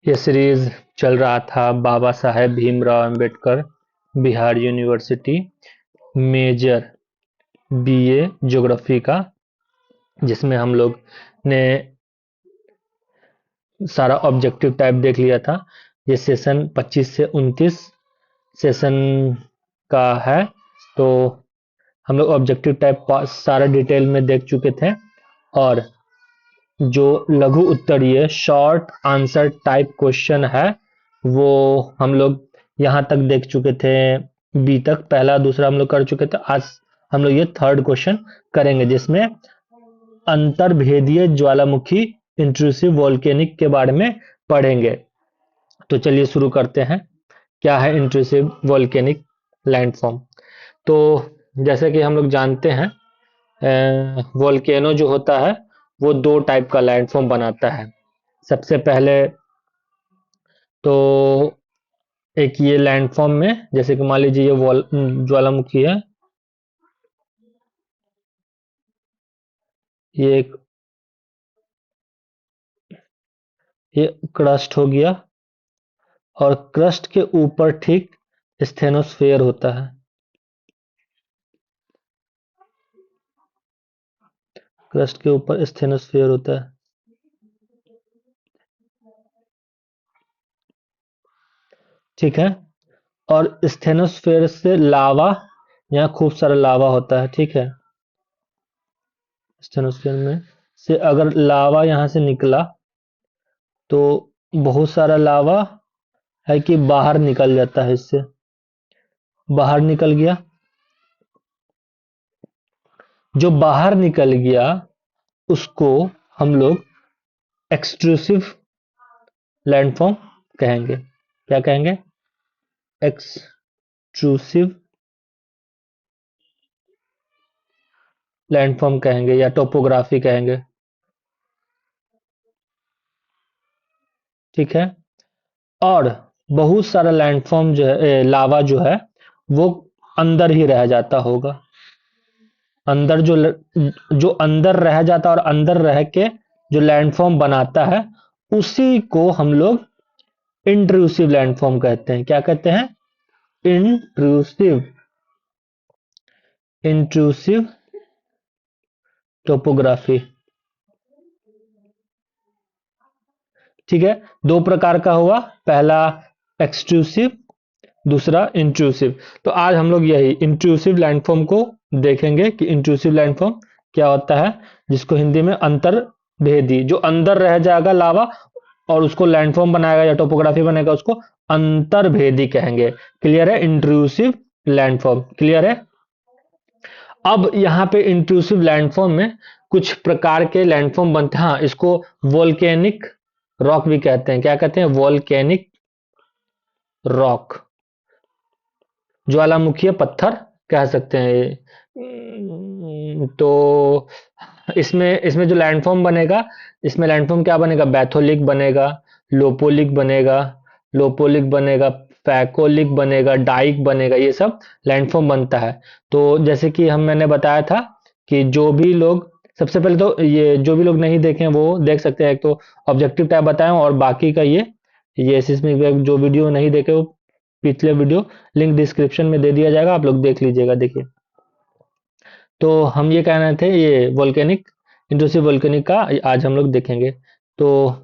ये सीरीज चल रहा था Baba Saheb Bhimrao Ambedkar Bihar university major BA geography का, जिसमें हम लोग ने सारा ऑब्जेक्टिव टाइप देख लिया था। ये सेशन 25 से 29 सेशन का है। तो हम लोग ऑब्जेक्टिव टाइप सारा डिटेल में देख चुके थे, और जो लघु उत्तरीय शॉर्ट आंसर टाइप क्वेश्चन है वो हम लोग यहाँ तक देख चुके थे। बी तक पहला दूसरा हम लोग कर चुके थे। आज हम लोग ये थर्ड क्वेश्चन करेंगे, जिसमें अंतर्भेदीय ज्वालामुखी इंट्रूसिव वोल्केनिक के बारे में पढ़ेंगे। तो चलिए शुरू करते हैं। क्या है इंट्रूसिव वोल्केनिक लैंडफॉर्म? तो जैसे कि हम लोग जानते हैं, वोल्केनो जो होता है वो दो टाइप का लैंडफॉर्म बनाता है। सबसे पहले तो एक ये लैंडफॉर्म में, जैसे कि मान लीजिए ये ज्वालामुखी है, ये एक ये क्रस्ट हो गया, और क्रस्ट के ऊपर ठीक स्टेनोस्फेयर होता है। क्रस्ट के ऊपर स्टेनोस्फेयर होता है, ठीक है। और स्टेनोस्फेयर से लावा, यहाँ खूब सारा लावा होता है, ठीक है। स्टेनोस्फेयर में से अगर लावा यहाँ से निकला तो बहुत सारा लावा है कि बाहर निकल जाता है, इससे बाहर निकल गया। जो बाहर निकल गया उसको हम लोग एक्सट्रूसिव लैंडफॉर्म कहेंगे। क्या कहेंगे? एक्सट्रूसिव लैंडफॉर्म कहेंगे या टोपोग्राफी कहेंगे, ठीक है। और बहुत सारा लैंडफॉर्म जो है, लावा जो है वो अंदर ही रह जाता होगा। अंदर जो अंदर रह जाता और अंदर रह के जो लैंडफॉर्म बनाता है, उसी को हम लोग इंट्रूसिव लैंडफॉर्म कहते हैं। क्या कहते हैं? इंट्रूसिव इंट्रूसिव टोपोग्राफी, ठीक है। दो प्रकार का हुआ, पहला एक्सट्रूसिव, दूसरा इंट्रूसिव। तो आज हम लोग यही इंट्रूसिव लैंडफॉर्म को देखेंगे कि इंट्रूसिव लैंडफॉर्म क्या होता है, जिसको हिंदी में अंतर्भेदी, जो अंदर रह जाएगा लावा और उसको लैंडफॉर्म बनाएगा या टोपोग्राफी बनेगा, उसको अंतर्भेदी कहेंगे। क्लियर है? इंट्रूसिव लैंडफॉर्म क्लियर है। अब यहाँ पे इंट्रूसिव लैंडफॉर्म में कुछ प्रकार के लैंडफॉर्म बनते हैं। हाँ, इसको वोल्केनिक रॉक भी कहते हैं। क्या कहते हैं? वोल्केनिक रॉक, ज्वालामुखीय पत्थर कह सकते हैं ये। तो इसमें इसमें जो लैंडफॉर्म बनेगा, इसमें लैंडफॉर्म क्या बनेगा? बैथोलिक बनेगा, लोपोलिक बनेगा, लोपोलिक बनेगा, पैकोलिक बनेगा, डाइक बनेगा, ये सब लैंडफॉर्म बनता है। तो जैसे कि मैंने बताया था कि जो भी लोग, सबसे पहले तो ये जो भी लोग नहीं देखें वो देख सकते हैं। एक तो ऑब्जेक्टिव टाइप बताया हूं, और बाकी का ये सिस्मिक वेव जो वीडियो नहीं देखे वो पिछले वीडियो लिंक डिस्क्रिप्शन में दे दिया जाएगा, आप लोग देख लीजिएगा। देखिए, तो हम ये कह रहे थे, ये वोल्केनिक इंट्रूसिव वोल्केनिक का आज हम लोग देखेंगे। तो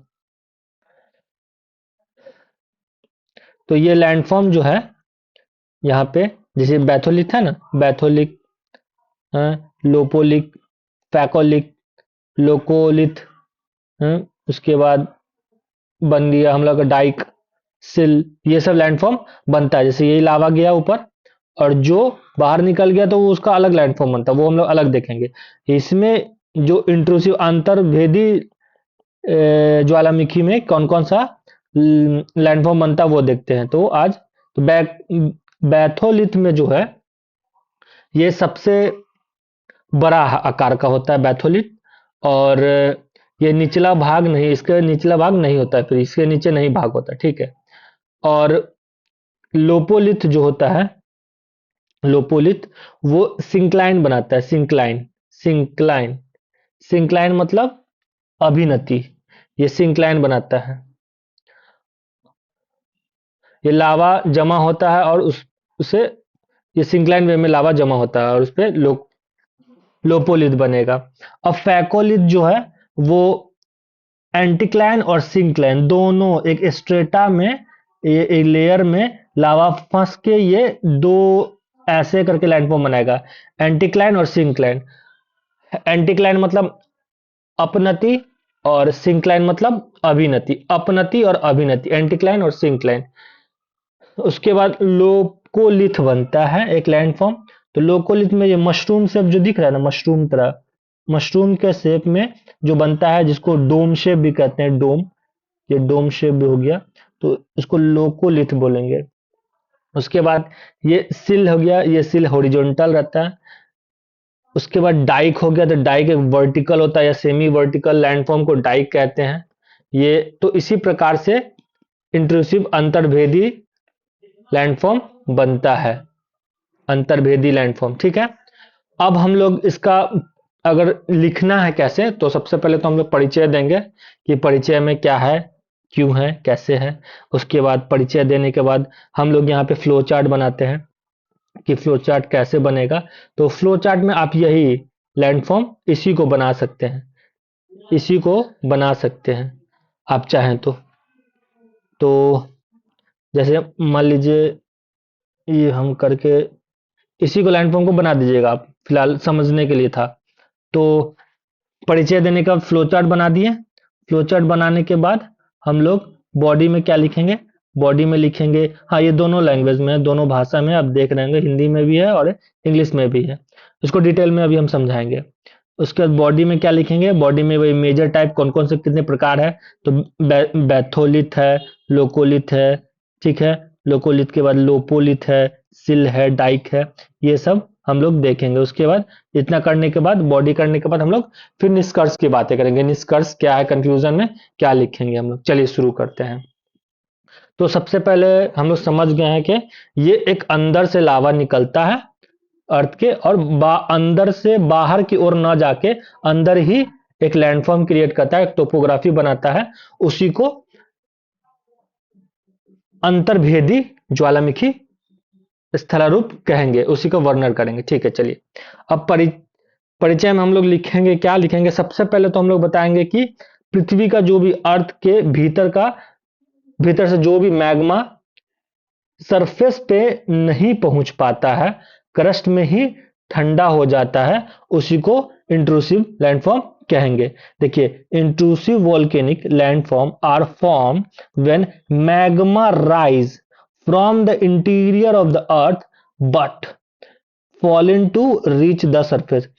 तो ये लैंडफॉर्म जो है यहाँ पे, जैसे बैथोलिक है ना, बैथोलिक, लोपोलिक, पैकोलिक, लोकोलिथ, उसके बाद बन गया हम लोग का डाइक, सिल, ये सब लैंडफॉर्म बनता है। जैसे यही लावा गया ऊपर, और जो बाहर निकल गया तो वो उसका अलग लैंडफॉर्म बनता है, वो हम लोग अलग देखेंगे। इसमें जो इंट्रूसिव अंतर्भेदी ज्वालामुखी में कौन कौन सा लैंडफॉर्म बनता है वो देखते हैं। तो आज तो बैथोलिथ में जो है, ये सबसे बड़ा आकार का होता है बैथोलिथ। और ये निचला भाग नहीं, इसका निचला भाग नहीं होता है, फिर इसके नीचे नहीं भाग होता, ठीक है। और लोपोलिथ जो होता है, लोपोलिथ वो सिंक्लाइन बनाता है, सिंक्लाइन, सिंक्लाइन, सिंक्लाइन मतलब अभिनति, ये सिंक्लाइन बनाता है। ये लावा जमा होता है और उसे ये सिंक्लाइन वे में लावा जमा होता है और उस पे लोपोलिथ बनेगा। अब फैकोलिथ जो है वो एंटीक्लाइन और सिंक्लाइन दोनों एक स्ट्रेटा में, ये एक लेयर में लावा फंस के ये दो ऐसे करके लैंडफॉर्म बनाएगा, एंटीक्लाइन और सिंक्लाइन। एंटीक्लाइन मतलब अपनति और सिंक्लाइन मतलब अभिनति, अपनति और अभिनति, एंटीक्लाइन और सिंक्लाइन। उसके बाद लोकोलिथ बनता है एक लैंडफॉर्म। तो लोकोलिथ में ये मशरूम शेप जो दिख रहा है ना, मशरूम तरह, मशरूम के शेप में जो बनता है, जिसको डोम शेप भी कहते हैं, डोम, ये डोम शेप भी हो गया, तो इसको लोकोलिथ बोलेंगे। उसके बाद ये सिल हो गया, ये सिल हॉरिजॉन्टल रहता है। उसके बाद डाइक हो गया, तो डाइक एक वर्टिकल होता है या सेमी वर्टिकल लैंडफॉर्म को डाइक कहते हैं। ये तो इसी प्रकार से इंट्रूसिव अंतर्भेदी लैंडफॉर्म बनता है, अंतर्भेदी लैंडफॉर्म, ठीक है। अब हम लोग इसका अगर लिखना है कैसे, तो सबसे पहले तो हम लोग परिचय देंगे कि परिचय में क्या है, क्यों है, कैसे है। उसके बाद परिचय देने के बाद हम लोग यहाँ पे फ्लो चार्ट बनाते हैं कि फ्लो चार्ट कैसे बनेगा। तो फ्लो चार्ट में आप यही लैंडफॉर्म इसी को बना सकते हैं, इसी को बना सकते हैं आप चाहें तो जैसे मान लीजिए ये हम करके इसी को लैंडफॉर्म को बना दीजिएगा आप, फिलहाल समझने के लिए था। तो परिचय देने का फ्लो चार्ट बना दिए। फ्लो चार्ट बनाने के बाद हम लोग बॉडी में क्या लिखेंगे, बॉडी में लिखेंगे, हाँ ये दोनों लैंग्वेज में है, दोनों भाषा में आप देख रहे होंगे, हिंदी में भी है और इंग्लिश में भी है। इसको डिटेल में अभी हम समझाएंगे। उसके बाद बॉडी में क्या लिखेंगे, बॉडी में वही मेजर टाइप कौन कौन से कितने प्रकार है, तो बैथोलिथ है, लोकोलिथ है, ठीक है। लोकोलिथ के बाद लोपोलिथ है, सिल है, डाइक है, ये सब हम लोग देखेंगे। उसके बाद इतना करने के बाद, बॉडी करने के बाद हम लोग फिर निष्कर्ष की बातें करेंगे, निष्कर्ष क्या है, कंक्लूजन में क्या लिखेंगे हम लोग। चलिए शुरू करते हैं। तो सबसे पहले हम लोग समझ गए हैं कि ये एक अंदर से लावा निकलता है अर्थ के, और अंदर से बाहर की ओर ना जाके अंदर ही एक लैंडफॉर्म क्रिएट करता है, एक टोपोग्राफी बनाता है, उसी को अंतर्भेदी ज्वालामुखी स्थलारूप कहेंगे, उसी को वर्णन करेंगे, ठीक है। चलिए अब परिचय में हम लोग लिखेंगे, क्या लिखेंगे, सबसे पहले तो हम लोग बताएंगे कि पृथ्वी का जो भी अर्थ के भीतर से जो भी मैग्मा सरफेस पे नहीं पहुंच पाता है, क्रस्ट में ही ठंडा हो जाता है, उसी को इंट्रूसिव लैंडफॉर्म कहेंगे। देखिए, intrusive volcanic landform are form when magma rise from the interior of the earth but fallen to reach the surface.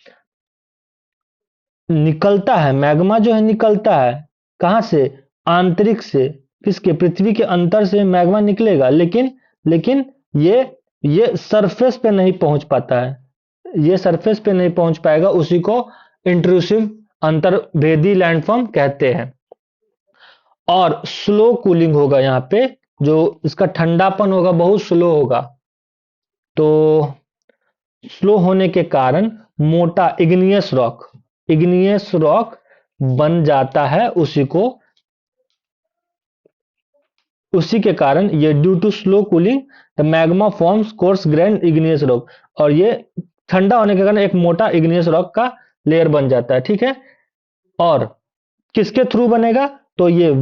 निकलता है मैग्मा, जो है निकलता है कहां से, आंतरिक से, किसके, पृथ्वी के अंतर से मैग्मा निकलेगा, लेकिन ये सरफेस पे नहीं पहुंच पाता है, ये सरफेस पे नहीं पहुंच पाएगा, उसी को इंट्रूसिव अंतर्भेदी लैंडफॉर्म कहते हैं। और स्लो कूलिंग होगा यहाँ पे, जो इसका ठंडापन होगा बहुत स्लो होगा। तो स्लो होने के कारण मोटा इग्नियस रॉक बन जाता है, उसी के कारण ये due to slow cooling the magma forms coarse grain igneous rock, और ये ठंडा होने के कारण एक मोटा इग्नियस रॉक का लेयर बन जाता है, ठीक है। और किसके थ्रू बनेगा, तो ये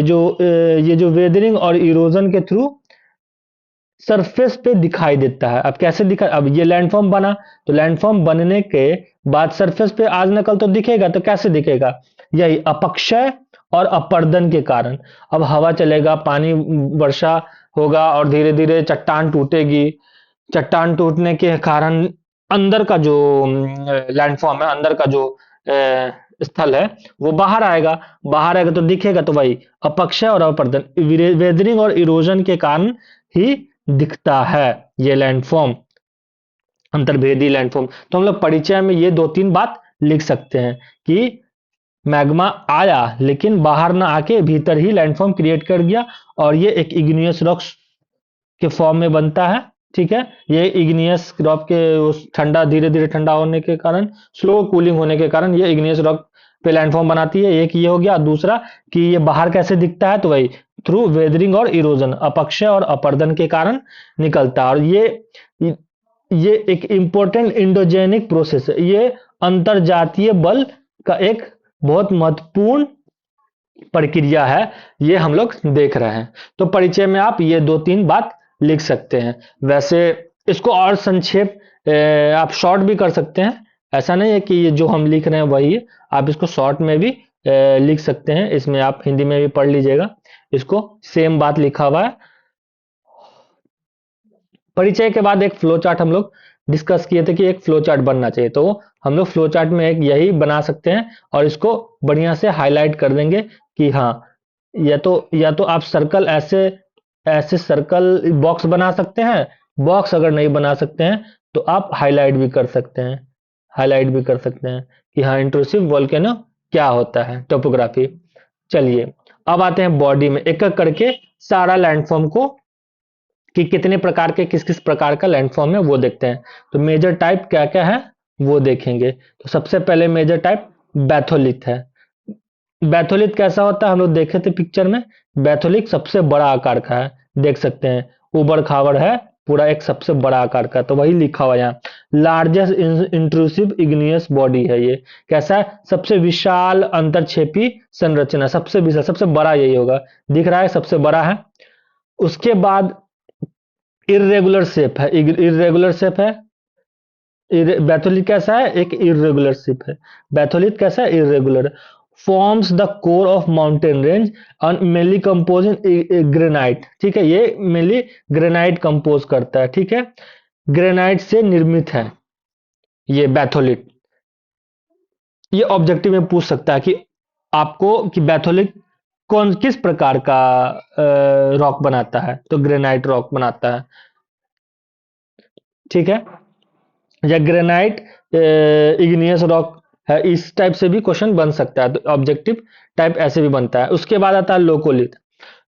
जो वेदरिंग और इरोजन के थ्रू सरफेस पे दिखाई देता है। अब कैसे दिखा, अब ये लैंडफॉर्म बना, तो लैंडफॉर्म बनने के बाद सरफेस पे आज न कल तो दिखेगा, तो कैसे दिखेगा, यही अपक्षय और अपर्दन के कारण। अब हवा चलेगा, पानी वर्षा होगा और धीरे धीरे चट्टान टूटेगी, चट्टान टूटने के कारण अंदर का जो लैंडफॉर्म है, अंदर का जो स्थल है, वो बाहर आएगा, तो दिखेगा, तो भाई अपक्षय और अपर्दन, वेदरिंग और इरोजन के कारण ही दिखता है ये लैंडफॉर्म, अंतर्भेदी लैंडफॉर्म। तो हम लोग परिचय में ये दो तीन बात लिख सकते हैं कि मैग्मा आया लेकिन बाहर ना आके भीतर ही लैंडफॉर्म क्रिएट कर गया, और ये एक इग्नियस रॉक्स के फॉर्म में बनता है, ठीक है। ये इग्नियस रॉक के उस ठंडा, धीरे धीरे ठंडा होने के कारण, स्लो कूलिंग होने के कारण ये इग्नियस रॉक पे लैंडफॉर्म बनाती है। एक ये हो गया। दूसरा कि ये बाहर कैसे दिखता है, तो वही थ्रू वेदरिंग और इरोजन, अपक्षय और अपर्दन के कारण निकलता है। और ये एक इंपॉर्टेंट इंडोजेनिक प्रोसेस है। ये अंतरजातीय बल का एक बहुत महत्वपूर्ण प्रक्रिया है, ये हम लोग देख रहे हैं। तो परिचय में आप ये दो तीन बात लिख सकते हैं। वैसे इसको और संक्षेप आप शॉर्ट भी कर सकते हैं। ऐसा नहीं है कि ये जो हम लिख रहे हैं वही है, आप इसको शॉर्ट में भी लिख सकते हैं। इसमें आप हिंदी में भी पढ़ लीजिएगा, इसको सेम बात लिखा हुआ है। परिचय के बाद एक फ्लो चार्ट हम लोग डिस्कस किए थे कि एक फ्लो चार्ट बनना चाहिए, तो हम लोग फ्लो चार्ट में एक यही बना सकते हैं और इसको बढ़िया से हाईलाइट कर देंगे कि हाँ, या तो आप सर्कल ऐसे ऐसे सर्कल बॉक्स बना सकते हैं। बॉक्स अगर नहीं बना सकते हैं तो आप हाईलाइट भी कर सकते हैं, हाईलाइट भी कर सकते हैं कि हाँ इंट्रूसिव वोल्केनो क्या होता है, टोपोग्राफी। चलिए अब आते हैं बॉडी में, एक एक करके सारा लैंडफॉर्म को कि कितने प्रकार के किस किस प्रकार का लैंडफॉर्म है वो देखते हैं। तो मेजर टाइप क्या क्या है वो देखेंगे। तो सबसे पहले मेजर टाइप बैथोलिथ है। बैथोलिथ कैसा होता है हम लोग देखे थे पिक्चर में। बैथोलिथ सबसे बड़ा आकार का है, देख सकते हैं उबड़ खाबड़ है पूरा, एक सबसे बड़ा आकार का। तो वही लिखा हुआ यहाँ लार्जेस्ट इंट्रूसिव इग्नियस बॉडी है। ये कैसा है, सबसे विशाल अंतरक्षेपी संरचना, सबसे विशाल सबसे बड़ा यही होगा, दिख रहा है सबसे बड़ा है। उसके बाद इरेगुलर शेप है, इरेगुलर शेप है। बैथोलिथ कैसा है, एक इरेगुलर शेप है। बैथोलिथ कैसा है, irregular. Forms the core of mountain range और मेनली कंपोज इन ग्रेनाइट। ठीक है, ये मेनली ग्रेनाइट कंपोज करता है। ठीक है, ग्रेनाइट से निर्मित है ये बैथोलिथ। ये ऑब्जेक्टिव में पूछ सकता है कि आपको कि बैथोलिथ कौन किस प्रकार का रॉक बनाता है, तो ग्रेनाइट रॉक बनाता है। ठीक है, या ग्रेनाइट इग्नियस रॉक है, इस टाइप से भी क्वेश्चन बन सकता है। तो ऑब्जेक्टिव टाइप ऐसे भी बनता है। उसके बाद आता है लोकोलिथ।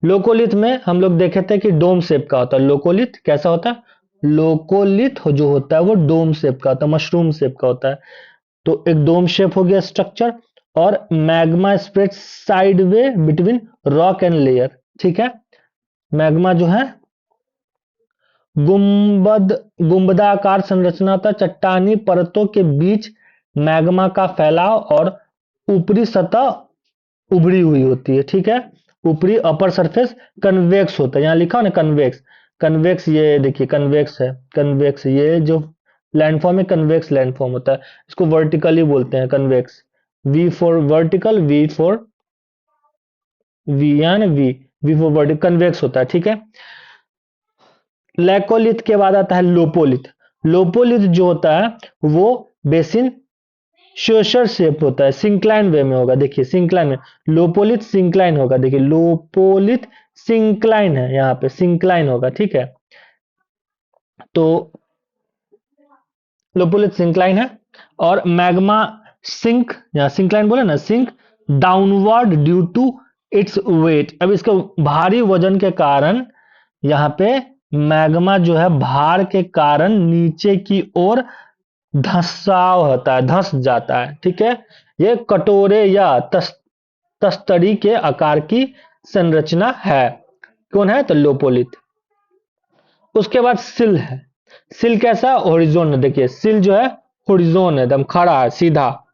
लोकोलिथ में हम लोग देखे थे कि डोम शेप का होता है। लोकोलिथ कैसा होता है, लोकोलिथ जो होता है वो डोम शेप का होता है, मशरूम शेप का होता है। तो एक डोम शेप हो गया स्ट्रक्चर, और magma spread sideway between rock and layer. ठीक है, मैग्मा जो है गुंबद गुंबदाकार संरचना होता है, चट्टानी परतों के बीच मैग्मा का फैलाव और ऊपरी सतह उभरी हुई होती है। ठीक है, ऊपरी अपर सरफेस कन्वेक्स होता है, यहाँ लिखा हो ना कन्वेक्स। कन्वेक्स ये देखिए कन्वेक्स है, कन्वेक्स ये जो लैंडफॉर्म है कन्वेक्स लैंडफॉर्म होता है, इसको वर्टिकली बोलते हैं convex. V for vertical, V for V यानी वी फॉर वर्टिकल, कन्वेक्स होता है। ठीक है, लैकोलिथ के बाद आता है लोपोलिथ। लोपोलिथ जो होता है वो बेसिन शोशर शेप होता है, सिंक्लाइन वे में होगा। देखिए सिंक्लाइन में, लोपोलिथ सिंक्लाइन होगा। देखिए लोपोलिथ सिंक्लाइन है, यहाँ पे सिंक्लाइन होगा। ठीक है, तो लोपोलिथ सिंक्लाइन है। और मैग्मा सिंक, यहाँ सिंक्लाइन बोले ना, sink downward due to its weight. अब इसके भारी वजन के कारण यहाँ पे मैग्मा जो है भार के कारण नीचे की ओर धंसाव होता है, धंस जाता है। ठीक है, ये कटोरे या तस्तरी के आकार की संरचना है। कौन है, तो लोपोलिथ। उसके बाद सिल है। सिल कैसा, होरिजोन। देखिए सिल जो है होरिजोन है, एकदम खड़ा है, सीधा।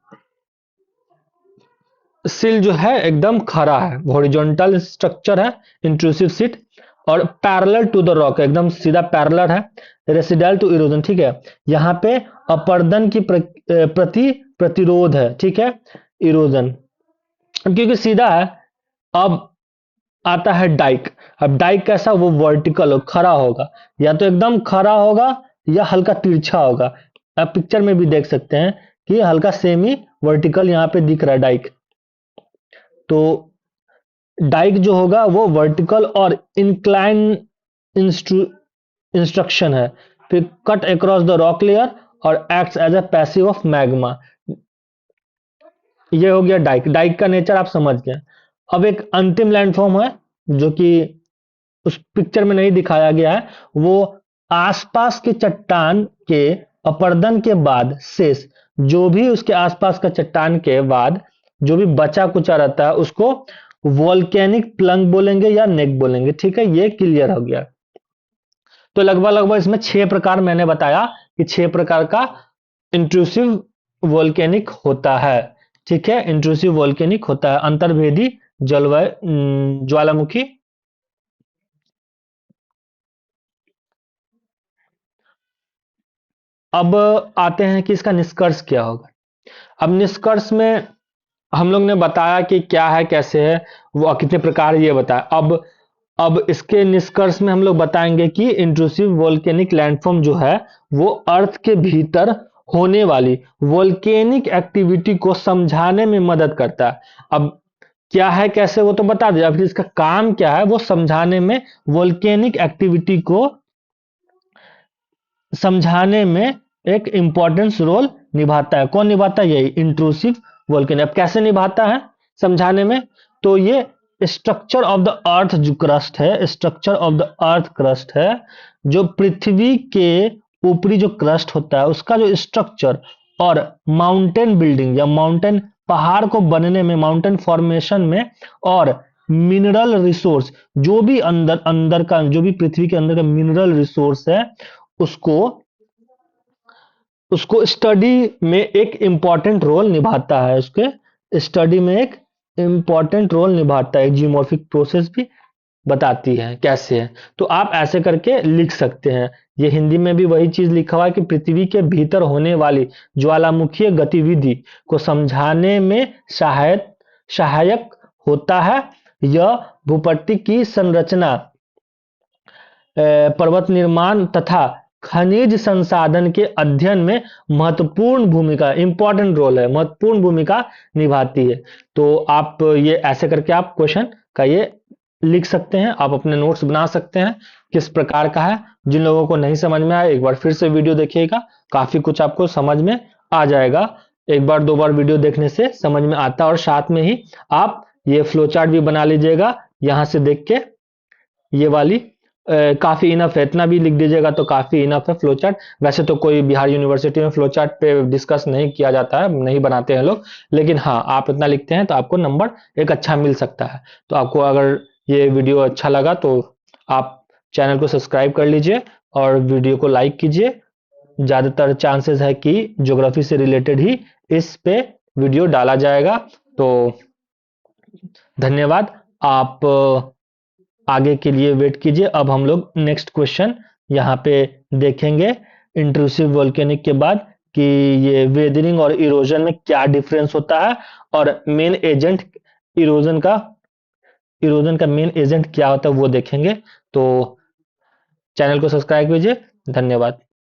सिल जो है एकदम खड़ा है, हॉरिजॉन्टल स्ट्रक्चर है, इंट्रूसिव सीट। और पैरेलल टू द रॉक, एकदम सीधा पैरेलल है। Residual to erosion. ठीक है, यहाँ पे अपर्दन की प्रति प्रतिरोध है। ठीक है, इरोजन क्योंकि सीधा है। अब आता है डाइक। अब डाइक कैसा, वो वर्टिकल हो, खड़ा होगा, या तो एकदम खड़ा होगा या हल्का तिरछा होगा। आप पिक्चर में भी देख सकते हैं कि हल्का सेमी वर्टिकल यहाँ पे दिख रहा है डाइक। तो डाइक जो होगा वो वर्टिकल और इंक्लाइन इंस्ट्रक्शन है। फिर cut across the rock layer और acts as a passive of magma. ये हो गया डाइक। डाइक का नेचर आप समझ गए। अब एक अंतिम लैंडफॉर्म है जो कि उस पिक्चर में नहीं दिखाया गया है। वो आसपास के चट्टान के अपर्दन के बाद शेष, जो भी उसके आसपास का चट्टान के बाद जो भी बचा कुचा रहता है उसको वोल्केनिक प्लंग बोलेंगे या नेक बोलेंगे। ठीक है, ये क्लियर हो गया। तो लगभग लगभग इसमें 6 प्रकार मैंने बताया कि 6 प्रकार का इंट्रूसिव वोल्केनिक होता है। ठीक है, इंट्रूसिव वोल्केनिक होता है, अंतर्भेदी जलवायु ज्वालामुखी। अब आते हैं कि इसका निष्कर्ष क्या होगा। अब निष्कर्ष में हम लोग ने बताया कि क्या है, कैसे है, वो कितने प्रकार, ये बताया। अब इसके निष्कर्ष में हम लोग बताएंगे कि इंट्रूसिव वोल्केनिक लैंडफॉर्म जो है वो अर्थ के भीतर होने वाली वोल्केनिक एक्टिविटी को समझाने में मदद करता है। अब क्या है, कैसे, वो तो बता दिया, फिर इसका काम क्या है वो समझाने में, वोल्केनिक एक्टिविटी को समझाने में एक इंपॉर्टेंस रोल निभाता है। कौन निभाता है? यही इंट्रूसिव वोल्केनो। अब कैसे निभाता है समझाने में? तो ये स्ट्रक्चर ऑफ द अर्थ जो क्रस्ट है, structure of the earth crust है, जो पृथ्वी के ऊपरी जो क्रस्ट होता है उसका जो स्ट्रक्चर, और माउंटेन बिल्डिंग या माउंटेन पहाड़ को बनने में, माउंटेन फॉर्मेशन में, और मिनरल रिसोर्स, जो भी अंदर अंदर का, जो भी पृथ्वी के अंदर का मिनरल रिसोर्स है उसको उसको स्टडी में एक इंपॉर्टेंट रोल निभाता है। उसके स्टडी में एक इंपॉर्टेंट रोल निभाता है। जियोमॉर्फिक प्रोसेस भी बताती है कैसे है। तो आप ऐसे करके लिख सकते हैं। ये हिंदी में भी वही चीज लिखा हुआ है कि पृथ्वी के भीतर होने वाली ज्वालामुखीय गतिविधि को समझाने में सहायक होता है। यह भूपट्टी की संरचना, पर्वत निर्माण तथा खनिज संसाधन के अध्ययन में महत्वपूर्ण भूमिका, इंपॉर्टेंट रोल है, महत्वपूर्ण भूमिका निभाती है। तो आप ये ऐसे करके आप क्वेश्चन का ये लिख सकते हैं। आप अपने नोट्स बना सकते हैं किस प्रकार का है। जिन लोगों को नहीं समझ में आया, एक बार फिर से वीडियो देखिएगा, काफी कुछ आपको समझ में आ जाएगा। एक बार दो बार वीडियो देखने से समझ में आता है। और साथ में ही आप ये फ्लो चार्ट भी बना लीजिएगा, यहां से देख के। ये वाली काफी इनफ है, इतना भी लिख दीजिएगा तो काफी इनफ है फ्लो चार्ट। वैसे तो कोई बिहार यूनिवर्सिटी में फ्लो चार्ट पे डिस्कस नहीं किया जाता है, नहीं बनाते हैं लोग, लेकिन हाँ आप इतना लिखते हैं तो आपको नंबर एक अच्छा मिल सकता है। तो आपको अगर ये वीडियो अच्छा लगा तो आप चैनल को सब्सक्राइब कर लीजिए और वीडियो को लाइक कीजिए। ज्यादातर चांसेस है कि ज्योग्राफी से रिलेटेड ही इस पे वीडियो डाला जाएगा। तो धन्यवाद। आप आगे के लिए वेट कीजिए। अब हम लोग नेक्स्ट क्वेश्चन यहाँ पे देखेंगे इंट्रूसिव वोल्केनिक के बाद, कि ये वेदरिंग और इरोजन में क्या डिफरेंस होता है, और मेन एजेंट इरोजन का मेन एजेंट क्या होता है वो देखेंगे। तो चैनल को सब्सक्राइब कीजिए। धन्यवाद।